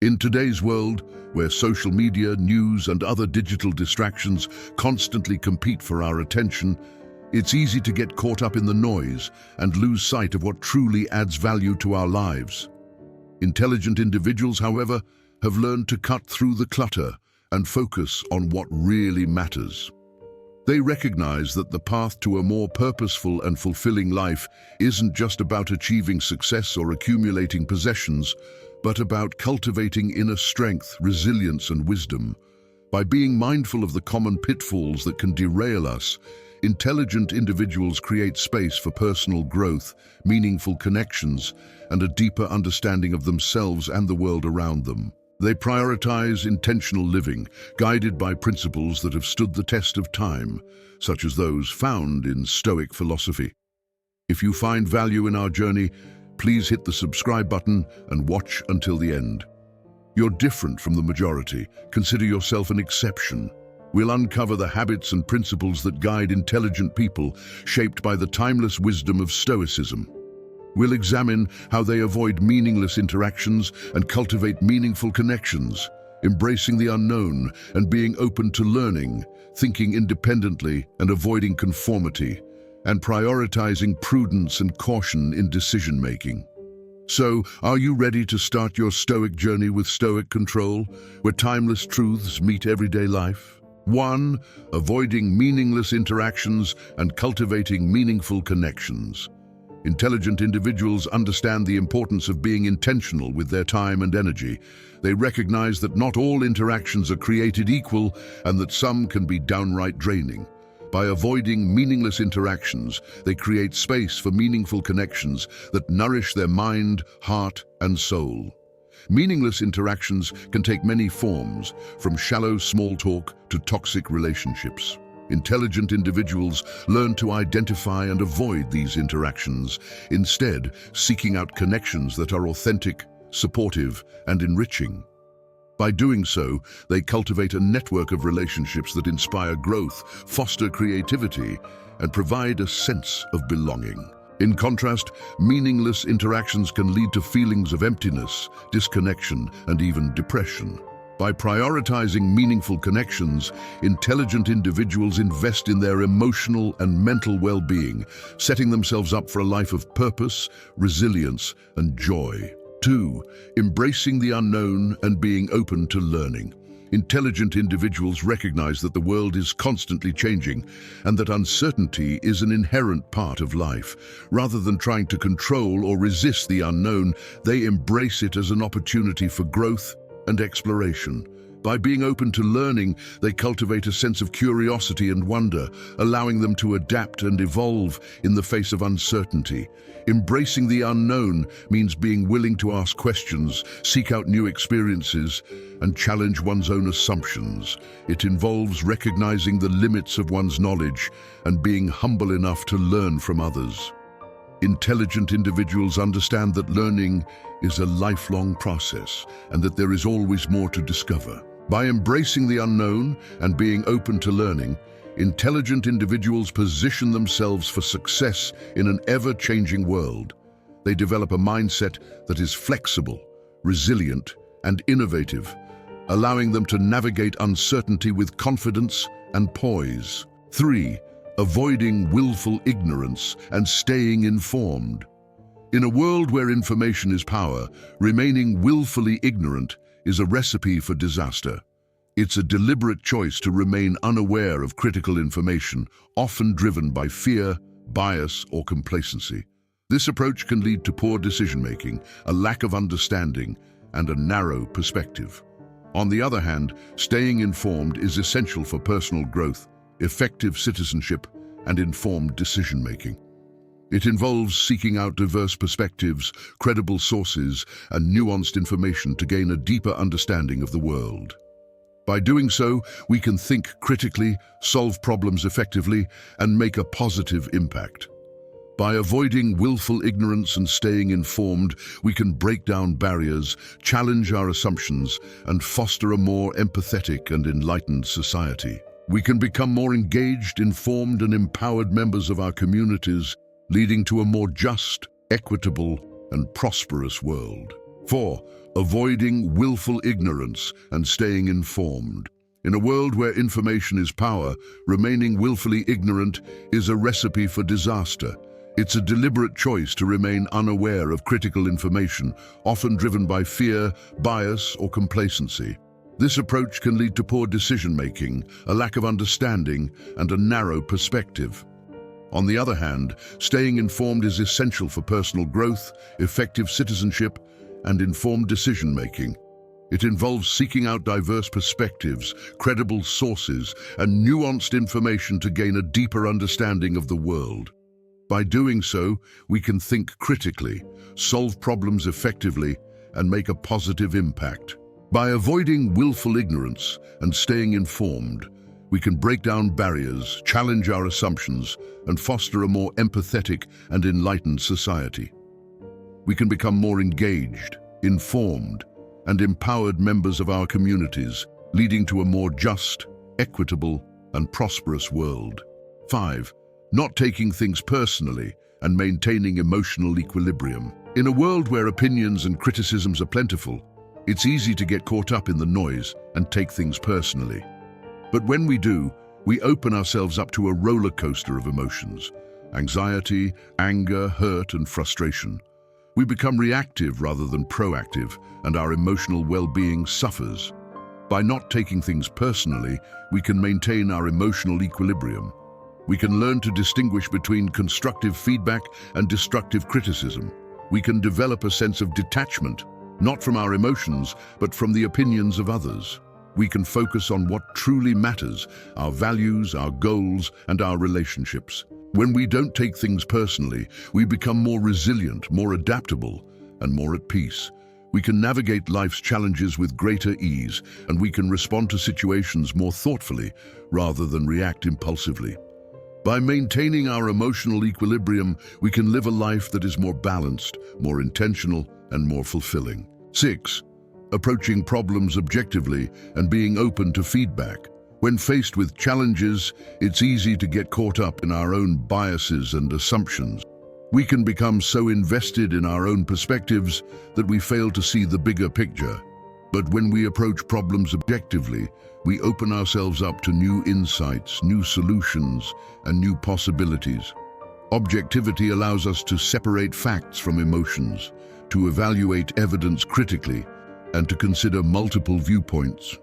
In today's world, where social media, news, and other digital distractions constantly compete for our attention, it's easy to get caught up in the noise and lose sight of what truly adds value to our lives. Intelligent individuals, however, have learned to cut through the clutter and focus on what really matters. They recognize that the path to a more purposeful and fulfilling life isn't just about achieving success or accumulating possessions, but about cultivating inner strength, resilience, and wisdom. By being mindful of the common pitfalls that can derail us, intelligent individuals create space for personal growth, meaningful connections, and a deeper understanding of themselves and the world around them. They prioritize intentional living, guided by principles that have stood the test of time, such as those found in Stoic philosophy. If you find value in our journey, please hit the subscribe button and watch until the end. You're different from the majority. Consider yourself an exception. We'll uncover the habits and principles that guide intelligent people, shaped by the timeless wisdom of Stoicism. We'll examine how they avoid meaningless interactions and cultivate meaningful connections, embracing the unknown and being open to learning, thinking independently and avoiding conformity, and prioritizing prudence and caution in decision-making. So, are you ready to start your Stoic journey with Stoic control, where timeless truths meet everyday life? 1. Avoiding meaningless interactions and cultivating meaningful connections. Intelligent individuals understand the importance of being intentional with their time and energy. They recognize that not all interactions are created equal and that some can be downright draining. By avoiding meaningless interactions, they create space for meaningful connections that nourish their mind, heart, and soul. Meaningless interactions can take many forms, from shallow small talk to toxic relationships. Intelligent individuals learn to identify and avoid these interactions, instead seeking out connections that are authentic, supportive, and enriching. By doing so, they cultivate a network of relationships that inspire growth, foster creativity, and provide a sense of belonging. In contrast, meaningless interactions can lead to feelings of emptiness, disconnection, and even depression. By prioritizing meaningful connections, intelligent individuals invest in their emotional and mental well-being, setting themselves up for a life of purpose, resilience, and joy. 2. Embracing the unknown and being open to learning. Intelligent individuals recognize that the world is constantly changing and that uncertainty is an inherent part of life. Rather than trying to control or resist the unknown, they embrace it as an opportunity for growth and exploration. By being open to learning, they cultivate a sense of curiosity and wonder, allowing them to adapt and evolve in the face of uncertainty. Embracing the unknown means being willing to ask questions, seek out new experiences, and challenge one's own assumptions. It involves recognizing the limits of one's knowledge and being humble enough to learn from others. Intelligent individuals understand that learning is a lifelong process and that there is always more to discover. By embracing the unknown and being open to learning, intelligent individuals position themselves for success in an ever-changing world. They develop a mindset that is flexible, resilient, and innovative, allowing them to navigate uncertainty with confidence and poise. 3. Avoiding willful ignorance and staying informed. In a world where information is power, remaining willfully ignorant is a recipe for disaster. It's a deliberate choice to remain unaware of critical information, often driven by fear, bias, or complacency. This approach can lead to poor decision-making, a lack of understanding, and a narrow perspective. On the other hand, staying informed is essential for personal growth, effective citizenship, and informed decision-making. It involves seeking out diverse perspectives, credible sources, and nuanced information to gain a deeper understanding of the world. By doing so, we can think critically, solve problems effectively, and make a positive impact. By avoiding willful ignorance and staying informed, we can break down barriers, challenge our assumptions, and foster a more empathetic and enlightened society. We can become more engaged, informed, and empowered members of our communities, leading to a more just, equitable, and prosperous world. 4. avoiding willful ignorance and staying informed. In a world where information is power, remaining willfully ignorant is a recipe for disaster. It's a deliberate choice to remain unaware of critical information, often driven by fear, bias, or complacency. This approach can lead to poor decision-making, a lack of understanding, and a narrow perspective. On the other hand, staying informed is essential for personal growth, effective citizenship, and informed decision-making. It involves seeking out diverse perspectives, credible sources, and nuanced information to gain a deeper understanding of the world. By doing so, we can think critically, solve problems effectively, and make a positive impact. By avoiding willful ignorance and staying informed, we can break down barriers, challenge our assumptions, and foster a more empathetic and enlightened society. We can become more engaged, informed, and empowered members of our communities, leading to a more just, equitable, and prosperous world. 5. Not taking things personally and maintaining emotional equilibrium. In a world where opinions and criticisms are plentiful, it's easy to get caught up in the noise and take things personally. But when we do, we open ourselves up to a roller coaster of emotions: anxiety, anger, hurt, and frustration. We become reactive rather than proactive, and our emotional well-being suffers. By not taking things personally, we can maintain our emotional equilibrium. We can learn to distinguish between constructive feedback and destructive criticism. We can develop a sense of detachment, not from our emotions, but from the opinions of others. We can focus on what truly matters: our values, our goals, and our relationships. When we don't take things personally, we become more resilient, more adaptable, and more at peace. We can navigate life's challenges with greater ease, and we can respond to situations more thoughtfully rather than react impulsively. By maintaining our emotional equilibrium, we can live a life that is more balanced, more intentional, and more fulfilling. 6. Approaching problems objectively and being open to feedback. When faced with challenges, it's easy to get caught up in our own biases and assumptions. We can become so invested in our own perspectives that we fail to see the bigger picture. But when we approach problems objectively, we open ourselves up to new insights, new solutions, and new possibilities. Objectivity allows us to separate facts from emotions, to evaluate evidence critically, and to consider multiple viewpoints.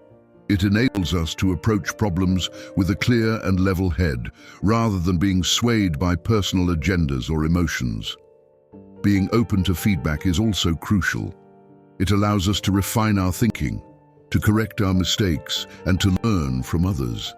It enables us to approach problems with a clear and level head, rather than being swayed by personal agendas or emotions. Being open to feedback is also crucial. It allows us to refine our thinking, to correct our mistakes, and to learn from others.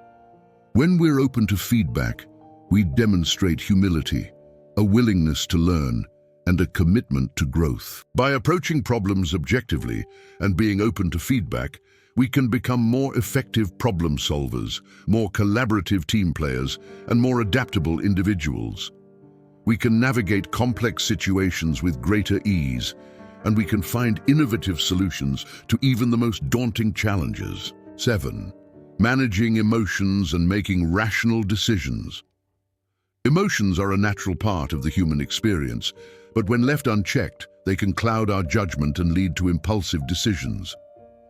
When we're open to feedback, we demonstrate humility, a willingness to learn, and a commitment to growth. By approaching problems objectively and being open to feedback, we can become more effective problem solvers, more collaborative team players, and more adaptable individuals. We can navigate complex situations with greater ease, and we can find innovative solutions to even the most daunting challenges. 7. Managing emotions and making rational decisions. Emotions are a natural part of the human experience, but when left unchecked, they can cloud our judgment and lead to impulsive decisions.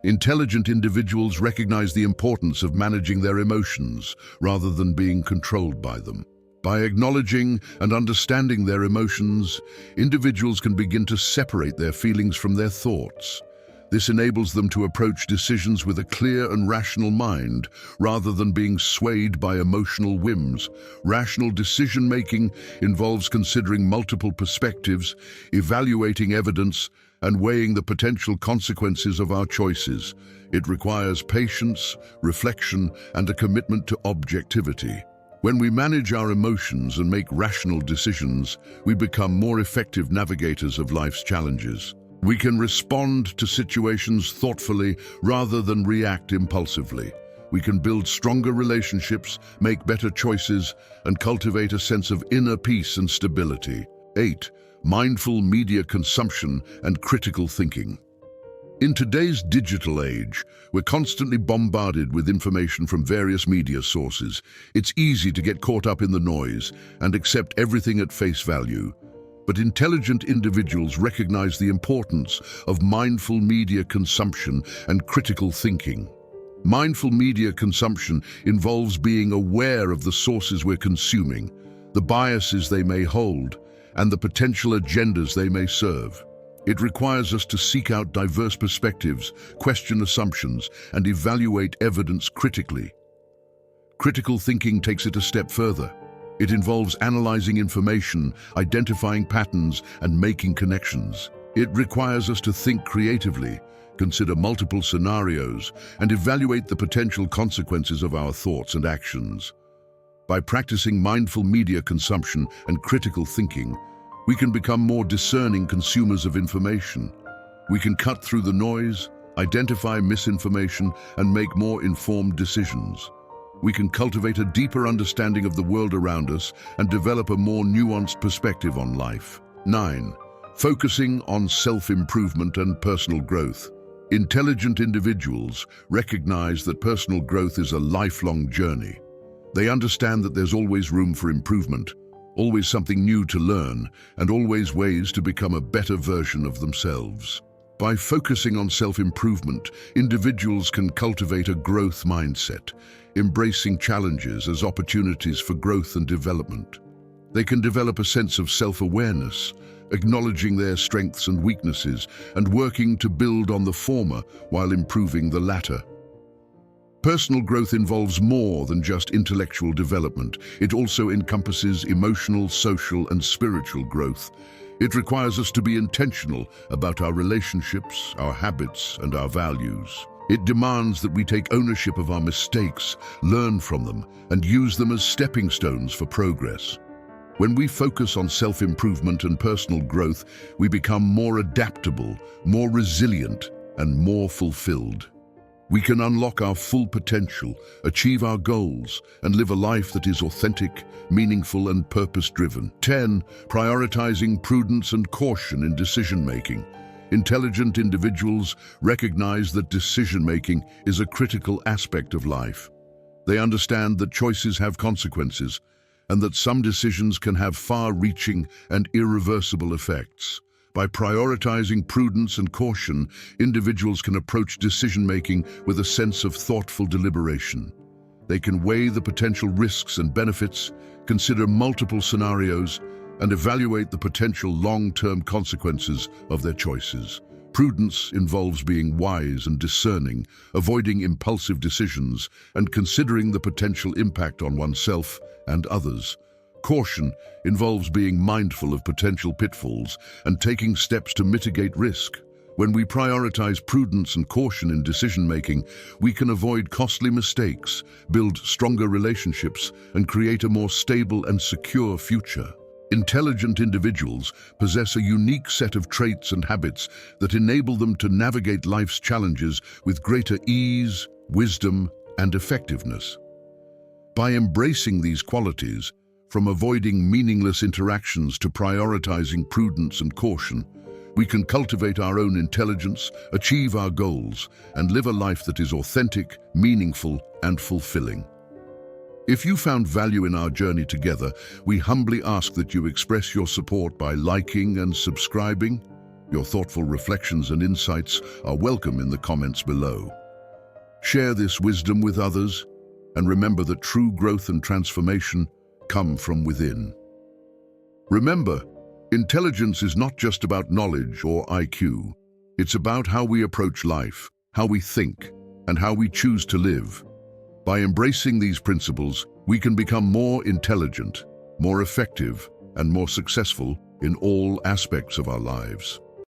Intelligent individuals recognize the importance of managing their emotions rather than being controlled by them. By acknowledging and understanding their emotions, individuals can begin to separate their feelings from their thoughts. This enables them to approach decisions with a clear and rational mind, rather than being swayed by emotional whims. Rational decision-making involves considering multiple perspectives, evaluating evidence, and weighing the potential consequences of our choices. It requires patience, reflection, and a commitment to objectivity. When we manage our emotions and make rational decisions, we become more effective navigators of life's challenges. We can respond to situations thoughtfully rather than react impulsively. We can build stronger relationships, make better choices, and cultivate a sense of inner peace and stability. 8. Mindful media consumption and critical thinking. In today's digital age, we're constantly bombarded with information from various media sources. It's easy to get caught up in the noise and accept everything at face value. but intelligent individuals recognize the importance of mindful media consumption and critical thinking. Mindful media consumption involves being aware of the sources we're consuming, the biases they may hold, and the potential agendas they may serve. It requires us to seek out diverse perspectives, question assumptions, and evaluate evidence critically. Critical thinking takes it a step further. It involves analyzing information, identifying patterns, and making connections. It requires us to think creatively, consider multiple scenarios, and evaluate the potential consequences of our thoughts and actions. By practicing mindful media consumption and critical thinking, we can become more discerning consumers of information. We can cut through the noise, identify misinformation, and make more informed decisions. We can cultivate a deeper understanding of the world around us and develop a more nuanced perspective on life. 9. Focusing on self-improvement and personal growth. Intelligent individuals recognize that personal growth is a lifelong journey. They understand that there's always room for improvement, always something new to learn, and always ways to become a better version of themselves. By focusing on self-improvement, individuals can cultivate a growth mindset, embracing challenges as opportunities for growth and development. They can develop a sense of self-awareness, acknowledging their strengths and weaknesses, and working to build on the former while improving the latter. Personal growth involves more than just intellectual development. It also encompasses emotional, social, and spiritual growth. It requires us to be intentional about our relationships, our habits, and our values. It demands that we take ownership of our mistakes, learn from them, and use them as stepping stones for progress. When we focus on self-improvement and personal growth, we become more adaptable, more resilient, and more fulfilled. We can unlock our full potential, achieve our goals, and live a life that is authentic, meaningful, and purpose-driven. 10. Prioritizing prudence and caution in decision-making. Intelligent individuals recognize that decision-making is a critical aspect of life. They understand that choices have consequences, and that some decisions can have far-reaching and irreversible effects. By prioritizing prudence and caution, individuals can approach decision-making with a sense of thoughtful deliberation. They can weigh the potential risks and benefits, consider multiple scenarios, and evaluate the potential long-term consequences of their choices. Prudence involves being wise and discerning, avoiding impulsive decisions, and considering the potential impact on oneself and others. Caution involves being mindful of potential pitfalls and taking steps to mitigate risk. When we prioritize prudence and caution in decision-making, we can avoid costly mistakes, build stronger relationships, and create a more stable and secure future. Intelligent individuals possess a unique set of traits and habits that enable them to navigate life's challenges with greater ease, wisdom, and effectiveness. By embracing these qualities, from avoiding meaningless interactions to prioritizing prudence and caution, we can cultivate our own intelligence, achieve our goals, and live a life that is authentic, meaningful, and fulfilling. If you found value in our journey together, we humbly ask that you express your support by liking and subscribing. Your thoughtful reflections and insights are welcome in the comments below. Share this wisdom with others, and remember that true growth and transformation come from within. Remember, intelligence is not just about knowledge or IQ. It's about how we approach life, how we think, and how we choose to live. By embracing these principles, we can become more intelligent, more effective, and more successful in all aspects of our lives.